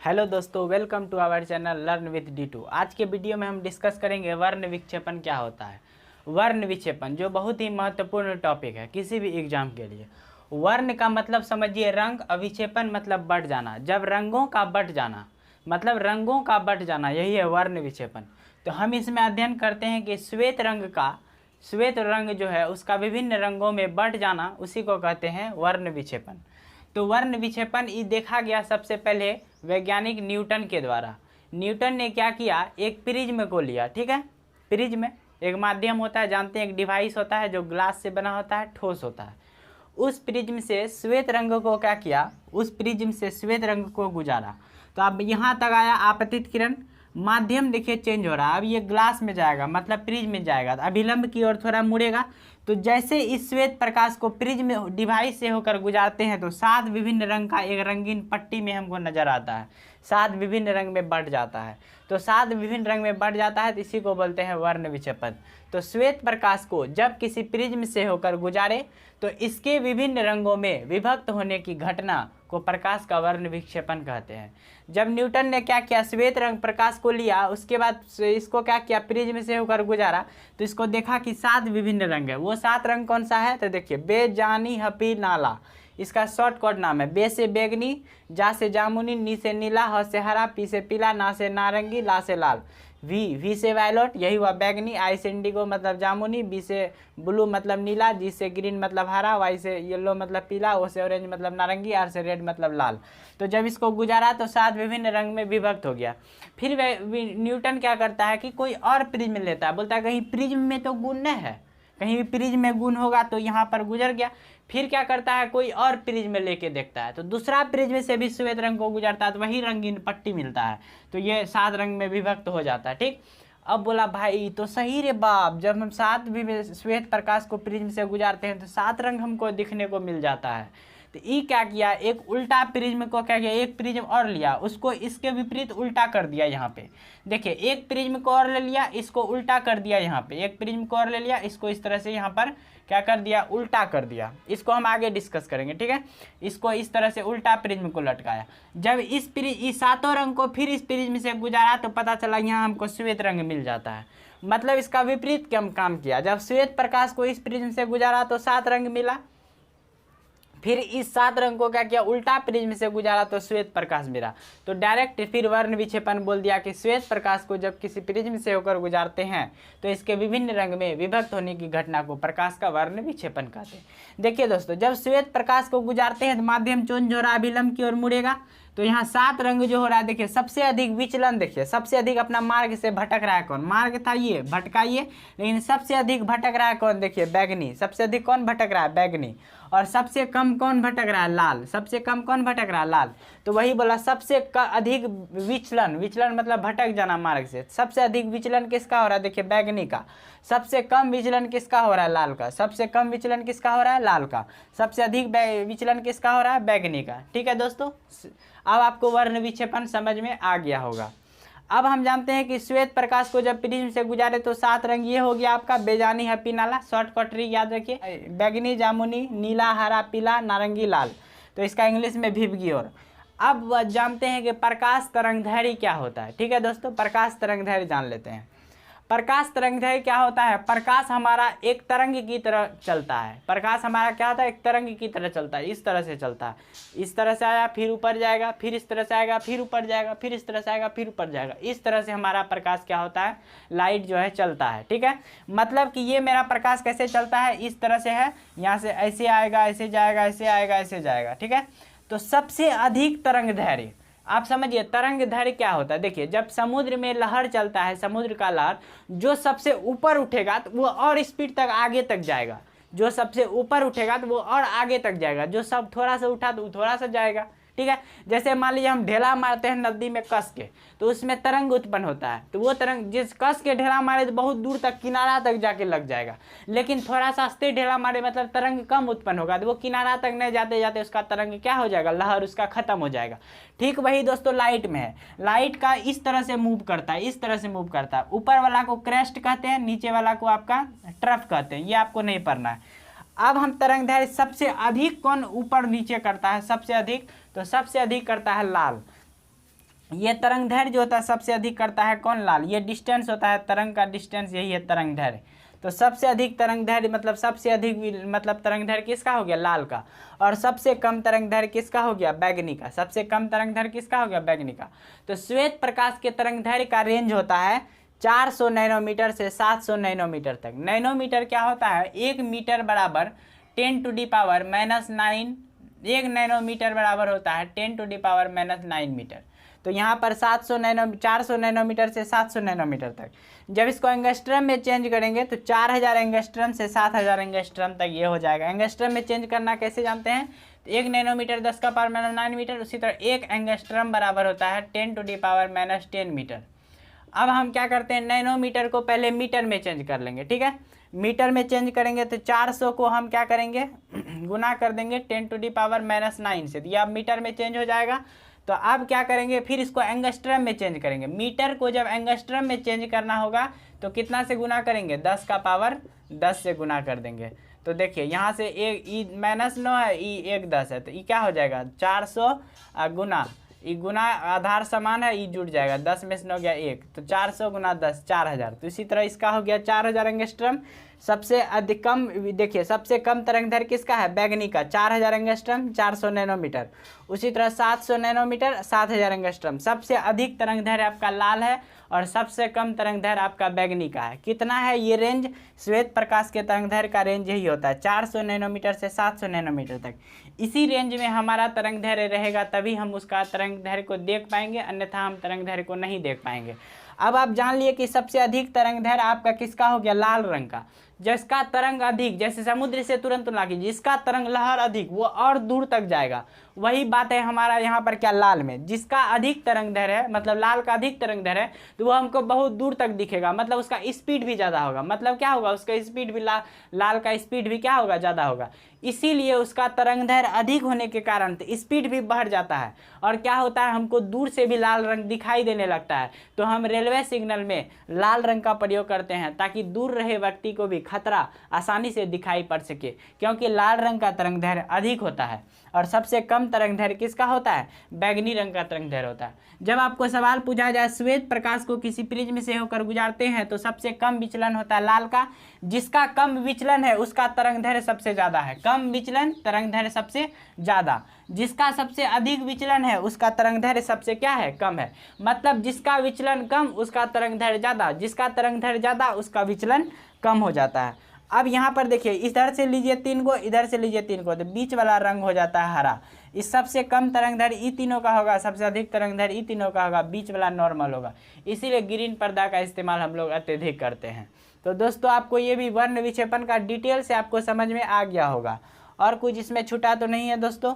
Hello दोस्तों, welcome to our channel learn with D2। आज के वीडियो में हम डिस्कस करेंगे वर्ण विक्षेपण क्या होता है। वर्ण विक्षेपण जो बहुत ही महत्वपूर्ण टॉपिक है किसी भी एग्जाम के लिए। वर्ण का मतलब समझिए रंग, अविक्षेपण मतलब बढ़ जाना। जब रंगों का बढ़ जाना मतलब रंगों का बढ़ जाना, यही है वर्ण विक्षेपण। तो हम इसमें अध्ययन करते हैं कि श्वेत रंग जो है उसका विभिन्न रंगों में बढ़ जाना, उसी को कहते हैं वर्ण विक्षेपण। तो वर्ण विक्षेपण ये देखा गया सबसे पहले वैज्ञानिक न्यूटन के द्वारा। न्यूटन ने क्या किया, एक प्रिज्म को लिया। ठीक है, प्रिज्म एक माध्यम होता है, जानते हैं, एक डिवाइस होता है जो ग्लास से बना होता है, ठोस होता है। उस प्रिज्म से श्वेत रंग को क्या किया, उस प्रिज्म से श्वेत रंग को गुजारा। तो अब यहाँ तक आया आपतित किरण, माध्यम देखिए चेंज हो रहा है। अब ये ग्लास में जाएगा मतलब प्रिज्म में जाएगा, तो अभिलंब की ओर थोड़ा मुड़ेगा। तो जैसे इस श्वेत प्रकाश को प्रिज्म डिवाइस से होकर गुजारते हैं तो 7 विभिन्न रंग का एक रंगीन पट्टी में हमको नजर आता है, 7 विभिन्न रंग में बढ़ जाता है। तो 7 विभिन्न रंग में बढ़ जाता है तो इसी को बोलते हैं वर्ण विक्षेपण। तो श्वेत प्रकाश को जब किसी प्रिज्म से होकर गुजारे तो इसके विभिन्न रंगों में विभक्त होने की घटना को प्रकाश का वर्ण विक्षेपण कहते हैं। जब न्यूटन ने क्या किया, श्वेत रंग प्रकाश को लिया, उसके बाद इसको क्या किया, प्रिज्म से होकर गुजारा, तो इसको देखा कि 7 विभिन्न रंग है। वो 7 रंग कौन सा है, तो देखिए बे, जानी, हपी, नाला। इसका शॉर्टकट नाम है। बे से बैगनी, जा से जामुनी, नी से नीला, ह से हरा, पी से पीला, ना से नारंगी, ला से लाल। वी से वायलट, यही हुआ बैगनी। आई से इंडिगो मतलब जामुनी, बी से ब्लू मतलब नीला, जी से ग्रीन मतलब हरा, वाई से येलो मतलब पीला, ओ से ऑरेंज मतलब नारंगी, आर से रेड मतलब लाल। तो जब इसको गुजारा तो 7 विभिन्न रंग में विभक्त हो गया। फिर न्यूटन क्या करता है कि कोई और प्रिज्म लेता है, बोलता है कहीं प्रिज्म में तो गुण नहीं है, कहीं भी प्रिज्म में गुण होगा तो यहाँ पर गुजर गया। फिर क्या करता है, कोई और प्रिज्म लेके देखता है, तो दूसरा प्रिज्म से भी श्वेत रंग को गुजरता है तो वही रंगीन पट्टी मिलता है। तो ये 7 रंग में विभक्त हो जाता है। ठीक, अब बोला भाई तो सही रे बाप, जब हम 7 भी श्वेत प्रकाश को प्रिज्म से गुजारते हैं तो 7 रंग हमको दिखने को मिल जाता है। तो ये क्या किया, एक उल्टा प्रिज्म को क्या किया, एक प्रिज्म और लिया, उसको इसके विपरीत उल्टा कर दिया। यहाँ पे देखिए, एक प्रिज्म को और ले लिया, इसको उल्टा कर दिया। यहाँ पे एक प्रिज्म को और ले लिया, इसको इस तरह से यहाँ पर क्या कर दिया, उल्टा कर दिया। इसको हम आगे डिस्कस करेंगे। ठीक है, इसको इस तरह से उल्टा प्रिज्म को लटकाया। जब इस 7 रंग को फिर इस प्रिज्म से गुजारा तो पता चला यहाँ हमको श्वेत रंग मिल जाता है। मतलब इसका विपरीत काम किया। जब श्वेत प्रकाश को इस प्रिज्म से गुजारा तो 7 रंग मिला, फिर इस 7 रंग को क्या किया, उल्टा प्रिज्म से गुजारा तो श्वेत प्रकाश मिला। तो डायरेक्ट फिर वर्ण विक्षेपण बोल दिया कि श्वेत प्रकाश को जब किसी प्रिज्म से होकर गुजारते हैं तो इसके विभिन्न रंग में विभक्त होने की घटना को प्रकाश का वर्ण विक्षेपण कहते हैं। देखिए दोस्तों, जब श्वेत प्रकाश को गुजारते हैं तो माध्यम चेंज हो रहा है, अभिलंब की ओर मुड़ेगा। तो यहाँ 7 रंग जो हो रहा है, देखिए सबसे अधिक विचलन, देखिए सबसे अधिक अपना मार्ग से भटक रहा है कौन, मार्ग था ये, भटकाइए, लेकिन सबसे अधिक भटक रहा है कौन, देखिए बैगनी। सबसे अधिक कौन भटक रहा है, बैगनी। और सबसे कम कौन भटक रहा है, लाल। सबसे कम कौन भटक रहा है, लाल। तो वही बोला सबसे अधिक विचलन मतलब भटक जाना मार्ग से। सबसे अधिक विचलन किसका हो रहा है, देखिए बैगनी का। सबसे कम विचलन किसका हो रहा है, लाल का। सबसे कम विचलन किसका हो रहा है, लाल का। सबसे अधिक विचलन किसका हो रहा है, बैगनी का। ठीक है दोस्तों, अब आपको वर्ण विक्षेपण समझ में आ गया होगा। अब हम जानते हैं कि श्वेत प्रकाश को जब प्रिज्म से गुजारे तो 7 रंग ये हो गया आपका बेजानी, हैप्पी, नाला। शॉर्टकट ट्रिक याद रखिए, बैगनी, जामुनी, नीला, हरा, पीला, नारंगी, लाल। तो इसका इंग्लिश में विभगी। और अब जानते हैं कि प्रकाश तरंगदैर्घ्य क्या होता है। ठीक है दोस्तों, प्रकाश तरंगदैर्घ्य जान लेते हैं। प्रकाश तरंगदैर्घ्य क्या होता है, प्रकाश हमारा एक तरंग की तरह चलता है। प्रकाश हमारा क्या होता है, एक तरंग की तरह चलता है। इस तरह से चलता है, इस तरह से आया, फिर ऊपर जाएगा, फिर इस तरह से आएगा, फिर ऊपर जाएगा, फिर इस तरह से आएगा, फिर ऊपर जाएगा। इस तरह से हमारा प्रकाश क्या होता है, लाइट जो है चलता है। ठीक है, मतलब कि ये मेरा प्रकाश कैसे चलता है, इस तरह से है, यहाँ से ऐसे आएगा, ऐसे जाएगा, ऐसे आएगा, ऐसे जाएगा। ठीक है, तो सबसे अधिक तरंगदैर्घ्य आप समझिए, तरंगदैर्घ्य क्या होता है। देखिए, जब समुद्र में लहर चलता है, समुद्र का लहर जो सबसे ऊपर उठेगा तो वो और स्पीड तक आगे तक जाएगा। जो सबसे ऊपर उठेगा तो वो और आगे तक जाएगा। जो सब थोड़ा सा उठा तो वो थोड़ा सा जाएगा। ठीक है, जैसे मान लीजिए हम ढेला मारते हैं नदी में कस के, तो उसमें तरंग उत्पन्न होता है। तो वो तरंग जिस कस के ढेला मारे तो बहुत दूर तक किनारा तक जाके लग जाएगा। लेकिन थोड़ा सा अस्थिर ढेला मारे मतलब तरंग कम उत्पन्न होगा, तो वो किनारा तक नहीं जाते जाते उसका तरंग क्या हो जाएगा, लहर उसका खत्म हो जाएगा। ठीक वही दोस्तों लाइट में है। लाइट का इस तरह से मूव करता है, इस तरह से मूव करता है। ऊपर वाला को क्रेस्ट कहते हैं, नीचे वाला को आपका ट्रफ कहते हैं। ये आपको नहीं पढ़ना है। अब हम तरंगदैर्घ्य सबसे अधिक कौन ऊपर नीचे करता है, सबसे अधिक, तो सबसे अधिक करता है लाल। ये तरंग दैर्घ्य जो होता है सबसे अधिक करता है कौन? लाल। ये डिस्टेंस होता है तरंग का डिस्टेंस, यही है तरंग दैर्घ्य। तो सबसे अधिक तरंग दैर्घ्य मतलब सबसे अधिक मतलब तरंग दैर्घ्य किसका हो गया? लाल का। और सबसे कम तरंग दैर्घ्य किसका हो गया? बैगनी का। सबसे कम तरंग दैर्घ्य किसका हो गया? बैगनी का। तो श्वेत प्रकाश के तरंग दैर्घ्य का रेंज होता है 400 नैनोमीटर से 700 नैनोमीटर तक। नैनोमीटर क्या होता है? 1 मीटर बराबर 10⁻⁻9। 1 नैनोमीटर बराबर होता है 10⁻⁻9 मीटर। तो यहाँ पर 400 नैनोमीटर से 700 नैनोमीटर तक। जब इसको एंगस्ट्रम में चेंज करेंगे तो 4000 एंगस्ट्रम से 7000 एंगस्ट्रम तक ये हो जाएगा। एंगस्ट्रम में चेंज करना कैसे जानते हैं? तो 1 नैनोमीटर 10⁻⁹ मीटर, उसी तरह 1 एंगस्ट्रम बराबर होता है 10⁻⁻10 मीटर। अब हम क्या करते हैं? नैनोमीटर को पहले मीटर में चेंज कर लेंगे, ठीक है। मीटर में चेंज करेंगे तो 400 को हम क्या करेंगे? गुना कर देंगे 10⁻⁹ से, तो ये अब मीटर में चेंज हो जाएगा। तो अब क्या करेंगे? फिर इसको एंगस्ट्रम में चेंज करेंगे। मीटर को जब एंगस्ट्रम में चेंज करना होगा तो कितना से गुना करेंगे? 10⁻10 से गुना कर देंगे। तो देखिए यहाँ से एक ई -9 है, ई 1 10 है, तो ई क्या हो जाएगा? 400 गुना ई गुना आधार समान है, ई जुड़ जाएगा, 10 में से 9 गया 1, तो 400 गुना 10 4000। तो इसी तरह इसका हो गया 4000 एंगस्ट्रम। सबसे अधिक कम देखिए सबसे कम तरंग दैर्घ्य किसका है? बैगनी का, 4000 एंगस्ट्रम 400 नैनोमीटर। उसी तरह 700 नैनोमीटर 7000 एंगस्ट्रम। सबसे अधिक तरंग दैर्घ्य आपका लाल है और सबसे कम तरंग दैर्घ्य आपका बैगनी का है। कितना है ये रेंज? श्वेत प्रकाश के तरंग दैर्घ्य का रेंज यही होता है 400 नैनोमीटर से 700 नैनोमीटर तक। इसी रेंज में हमारा तरंग दैर्घ्य रहेगा तभी हम उसका तरंग दैर्घ्य को देख पाएंगे, अन्यथा हम तरंग दैर्घ्य को नहीं देख पाएंगे। अब आप जान लिए कि सबसे अधिक तरंग दैर्घ्य आपका किसका हो गया? लाल रंग का। जिसका तरंग अधिक, जैसे समुद्र से तुरंत तुलना की, जिसका तरंग लहर अधिक वो और दूर तक जाएगा, वही बात है हमारा यहाँ पर क्या? लाल में। जिसका अधिक तरंग दैर्घ्य है, मतलब लाल का अधिक तरंग दैर्घ्य है, तो वो हमको बहुत दूर तक दिखेगा, मतलब उसका स्पीड भी ज़्यादा होगा। मतलब क्या होगा? उसका स्पीड भी लाल का स्पीड भी क्या होगा? ज़्यादा होगा। इसीलिए उसका तरंग दैर्घ्य अधिक होने के कारण स्पीड भी बढ़ जाता है। और क्या होता है? हमको दूर से भी लाल रंग दिखाई देने लगता है। तो हम रेलवे सिग्नल में लाल रंग का प्रयोग करते हैं ताकि दूर रहे व्यक्ति को भी खतरा आसानी से दिखाई पड़ सके, क्योंकि लाल रंग का तरंग दैर्घ्य अधिक होता है। और सबसे कम तरंग दैर्घ्य किसका होता है? बैगनी रंग का तरंग दैर्घ्य होता है। जब आपको सवाल पूछा जाए श्वेत प्रकाश को किसी प्रिज्म से होकर गुजारते हैं तो सबसे कम विचलन होता है लाल का। जिसका कम विचलन है उसका तरंग दैर्घ्य सबसे ज़्यादा है। कम विचलन तरंग दैर्घ्य सबसे ज़्यादा। जिसका सबसे अधिक विचलन है उसका तरंग दैर्घ्य सबसे क्या है? कम है। मतलब जिसका विचलन कम उसका तरंग दैर्घ्य ज़्यादा, जिसका तरंग दैर्घ्य ज़्यादा उसका विचलन कम हो जाता है। अब यहाँ पर देखिए, इधर से लीजिए 3 को, इधर से लीजिए 3 को, तो बीच वाला रंग हो जाता है हरा। इस सबसे कम तरंग दैर्घ्य ई तीनों का होगा, सबसे अधिक तरंग दैर्घ्य ई तीनों का होगा, बीच वाला नॉर्मल होगा। इसीलिए ग्रीन पर्दा का इस्तेमाल हम लोग अत्यधिक करते हैं। तो दोस्तों आपको ये भी वर्ण विक्षेपण का डिटेल से आपको समझ में आ गया होगा। और कुछ इसमें छूटा तो नहीं है दोस्तों?